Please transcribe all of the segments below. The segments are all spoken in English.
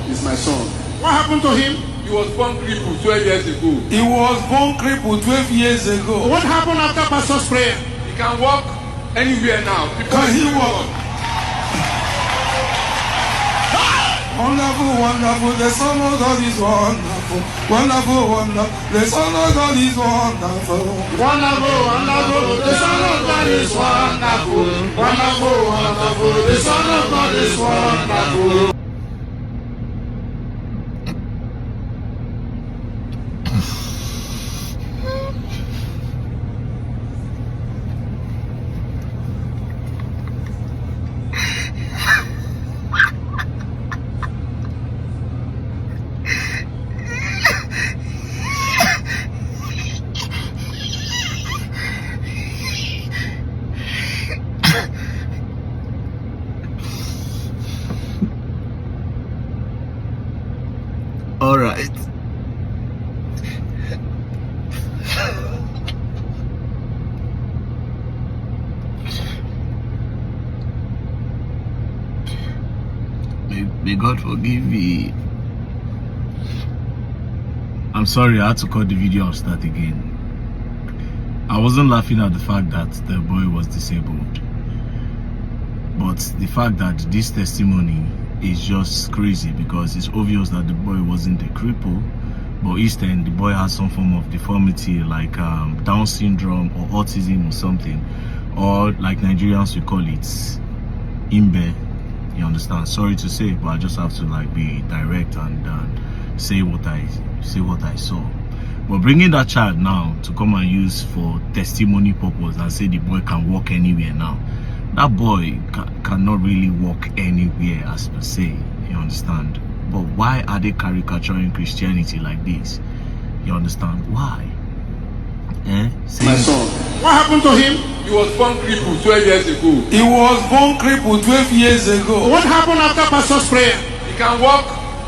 is my son. What happened to him? He was born crippled 12 years ago. He was born crippled 12 years ago. What happened after pastor's prayer? He can walk anywhere now. Can he walk? Wonderful, wonderful, the Son of God is wonderful. Wonderful, wonderful, the Son of God is wonderful. Wonderful, wonderful, the Son of God is wonderful. Wonderful, wonderful, the Son of God is wonderful. All right. May God forgive me. I'm sorry, I had to cut the video and start again. I wasn't laughing at the fact that the boy was disabled, but the fact that this testimony is just crazy, because it's obvious that the boy wasn't a cripple, but instead the boy has some form of deformity like Down syndrome or autism or something, or like Nigerians we call it imbe. You understand? Sorry to say, but I just have to like be direct and say what I saw. But bringing that child now to come and use for testimony purpose and say the boy can walk anywhere now, that boy cannot really walk anywhere as per se. You understand? But why are they caricaturing Christianity like this? You understand? Why? My son. What happened to him? He was born crippled 12 years ago. He was born crippled 12 years ago. What happened after pastor's prayer? He can walk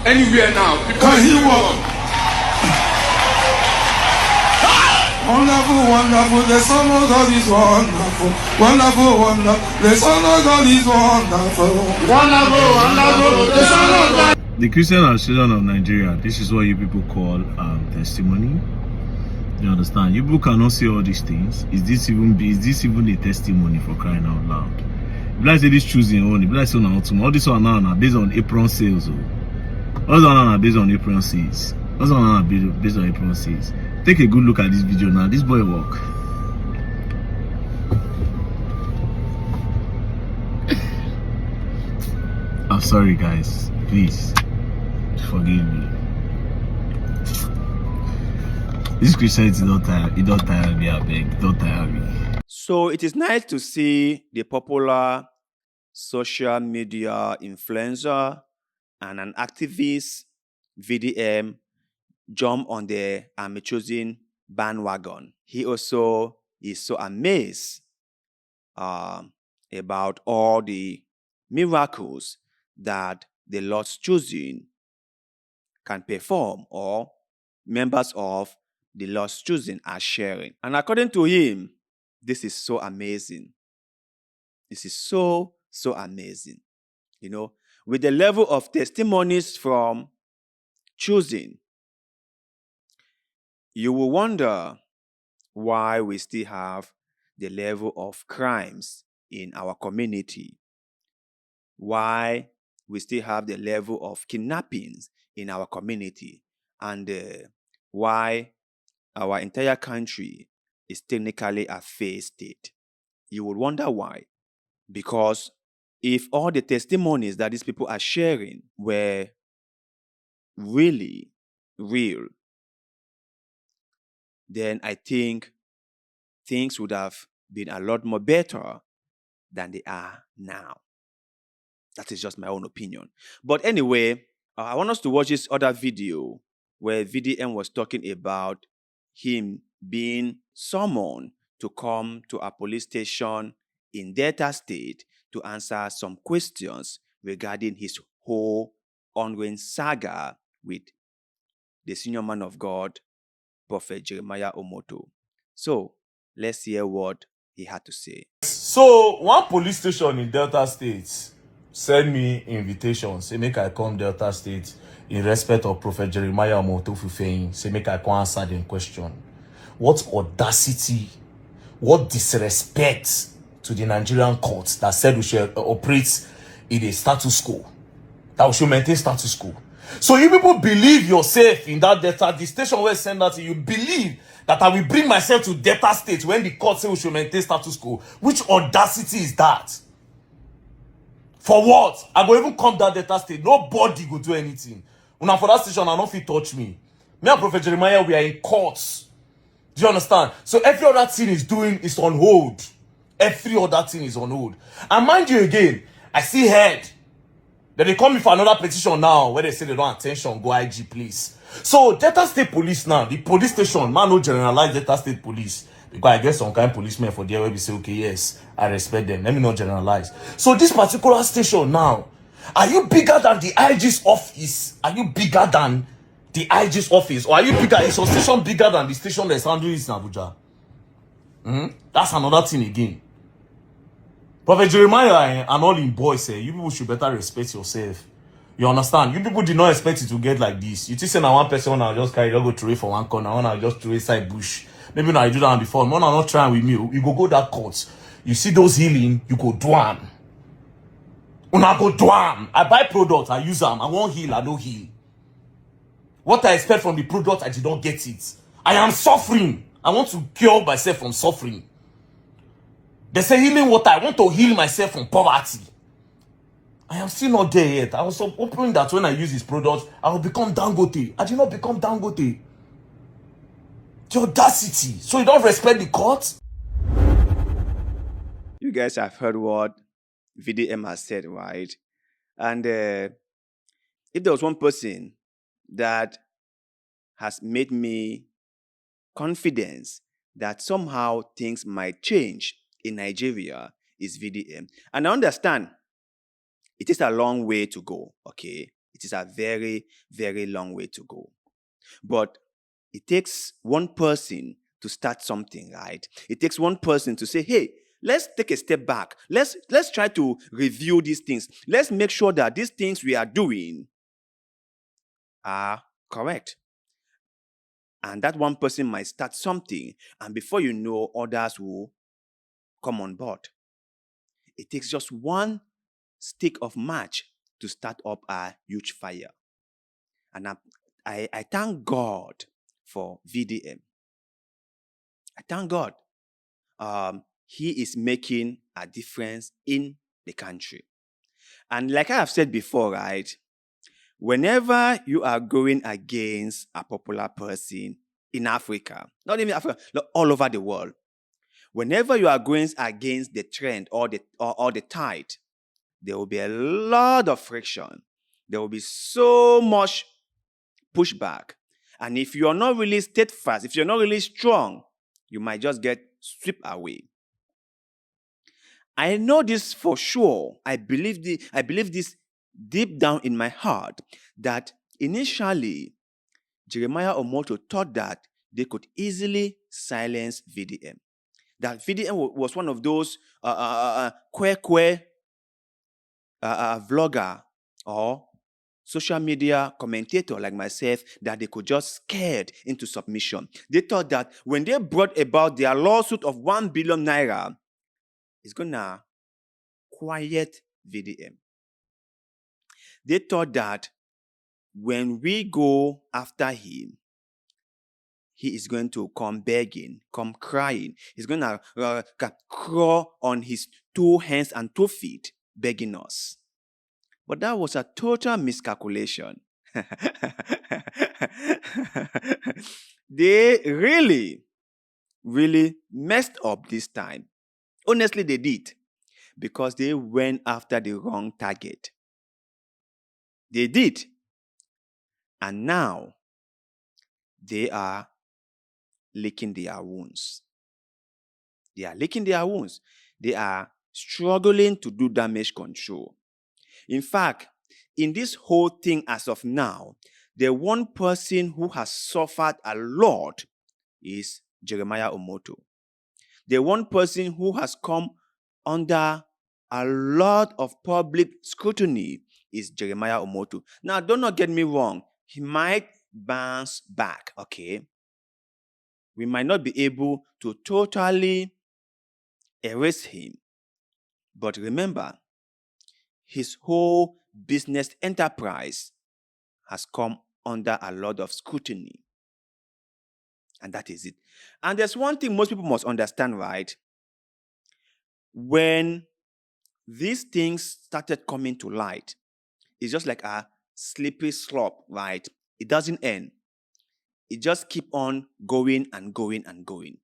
anywhere now. Can he walk? Wonderful, wonderful, the Son of God is wonderful. Wonderful, wonderful, the Son of God is wonderful. Wonderful, wonderful, the Son of God. The Christian Association of Nigeria, this is what you people call testimony. You understand? You people cannot say all these things. Is this even a testimony, for crying out loud? If I say this choosing only, if I say all this one now are based on apron sales. All this one now are based on apron sales. All this one now are based on apron sales. Take a good look at this video now. This boy walk. I'm sorry guys. Please forgive me. This Christianity don't tire me, I beg. Don't tire me. So it is nice to see the popular social media influencer and an activist, VDM, jump on the I'm choosing bandwagon. He also is so amazed about all the miracles that the Lord's choosing can perform, or members of the Lord's choosing are sharing. And according to him, this is so amazing. This is so amazing. You know, with the level of testimonies from choosing, you will wonder why we still have the level of crimes in our community, why we still have the level of kidnappings in our community, and why our entire country is technically a failed state. You will wonder why. Because if all the testimonies that these people are sharing were really real, then I think things would have been a lot more better than they are now. That is just my own opinion. But anyway, I want us to watch this other video where VDM was talking about him being summoned to come to a police station in Delta State to answer some questions regarding his whole ongoing saga with the senior man of God, Prophet Jeremiah Omoto. So, let's hear what he had to say. So, one police station in Delta State send me invitation, say make I come Delta State in respect of Prophet Jeremiah Omoto Fufeyin, say make I come answer them question. What audacity, what disrespect to the Nigerian courts that said we should operate in a status quo, that we should maintain status quo. So you people believe yourself in that Delta, the station where send that, you believe that I will bring myself to Delta State when the court say we should maintain status quo. Which audacity is that? For what? I go even come that Delta State. Nobody go do anything. Una for that station, I don't fit touch me. Me and Prophet Jeremiah, we are in courts. Do you understand? So every other thing is doing is on hold. Every other thing is on hold. And mind you again, I see head. Then they come in for another petition now where they say they don't attention, go IG please. So Delta State Police now, the police station, man no generalize Delta State Police. Because I guess some kind of policemen for there where we say, okay, yes, I respect them. Let me not generalize. So this particular station now, are you bigger than the IG's office? Are you bigger than the IG's office? Or are you bigger? Is your station bigger than the station that's handling this in Abuja? That's another thing again. Prophet Jeremiah and all in boys say, you people should better respect yourself. You understand? You people did not expect it to get like this. You think say now one person now just carry, go throw it for one corner, one now just throw it side bush. Maybe now you do that before. No, not trying with me. You go that court. You see those healing, you go do them. Una go do them. I buy products, I use them. I won't heal, I don't heal. What I expect from the product, I did not get it. I am suffering. I want to cure myself from suffering. They say healing water. I want to heal myself from poverty. I am still not there yet. I was hoping that when I use this product, I will become Dangote. I did not become Dangote. The audacity. So you don't respect the court? You guys have heard what VDM has said, right? And if there was one person that has made me confidence that somehow things might change in Nigeria, is VDM. And I understand it is a long way to go, okay? It is a very, very long way to go. But it takes one person to start something, right? It takes one person to say, hey, let's take a step back. Let's try to review these things. Let's make sure that these things we are doing are correct. And that one person might start something, and before you know, others will come on board. It takes just one stick of match to start up a huge fire. And I thank God for VDM. I thank God. He is making a difference in the country. And like I have said before, right? Whenever you are going against a popular person in Africa, not even Africa, all over the world, whenever you are going against the trend or the tide, there will be a lot of friction. There will be so much pushback. And if you are not really steadfast, if you're not really strong, you might just get swept away. I know this for sure. I believe this deep down in my heart, that initially Jeremiah Omoto thought that they could easily silence VDM. That VDM was one of those vlogger or social media commentator like myself that they could just scared into submission. They thought that when they brought about their lawsuit of 1 billion naira, it's gonna quiet VDM. They thought that when we go after him, he is going to come begging, come crying. He's going to crawl on his 2 hands and 2 feet, begging us. But that was a total miscalculation. They really, really messed up this time. Honestly, they did. Because they went after the wrong target. They did. And now, they are licking their wounds. They are licking their wounds. They are struggling to do damage control. In fact, in this whole thing as of now, the one person who has suffered a lot is Jeremiah Omoto. The one person who has come under a lot of public scrutiny is Jeremiah Omoto. Now, do not get me wrong. He might bounce back, okay? We might not be able to totally erase him. But remember, his whole business enterprise has come under a lot of scrutiny. And that is it. And there's one thing most people must understand, right? When these things started coming to light, it's just like a slippery slope, right? It doesn't end. It just keep on going and going and going.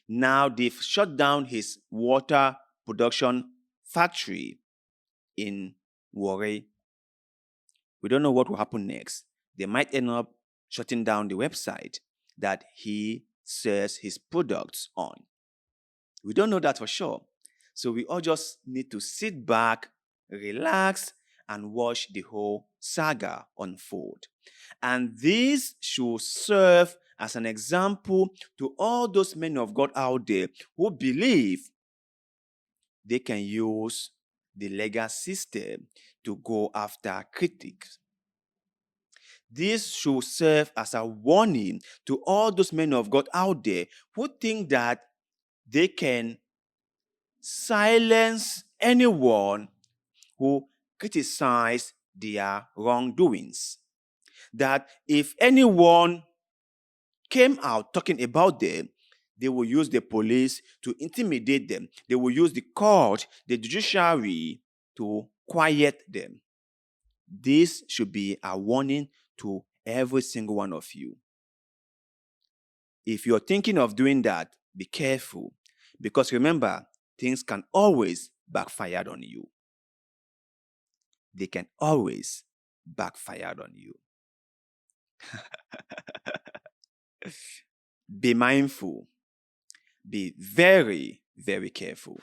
Now they've shut down his water production factory in Warri. We don't know what will happen next. They might end up shutting down the website that he sells his products on. We don't know that for sure. So we all just need to sit back, relax, and watch the whole saga unfold. And this should serve as an example to all those men of God out there who believe they can use the legal system to go after critics. This should serve as a warning to all those men of God out there who think that they can silence anyone who criticize their wrongdoings. That if anyone came out talking about them, they will use the police to intimidate them. They will use the court, the judiciary, to quiet them. This should be a warning to every single one of you. If you're thinking of doing that, be careful. Because remember, things can always backfire on you. They can always backfire on you. Be mindful. Be very, very careful.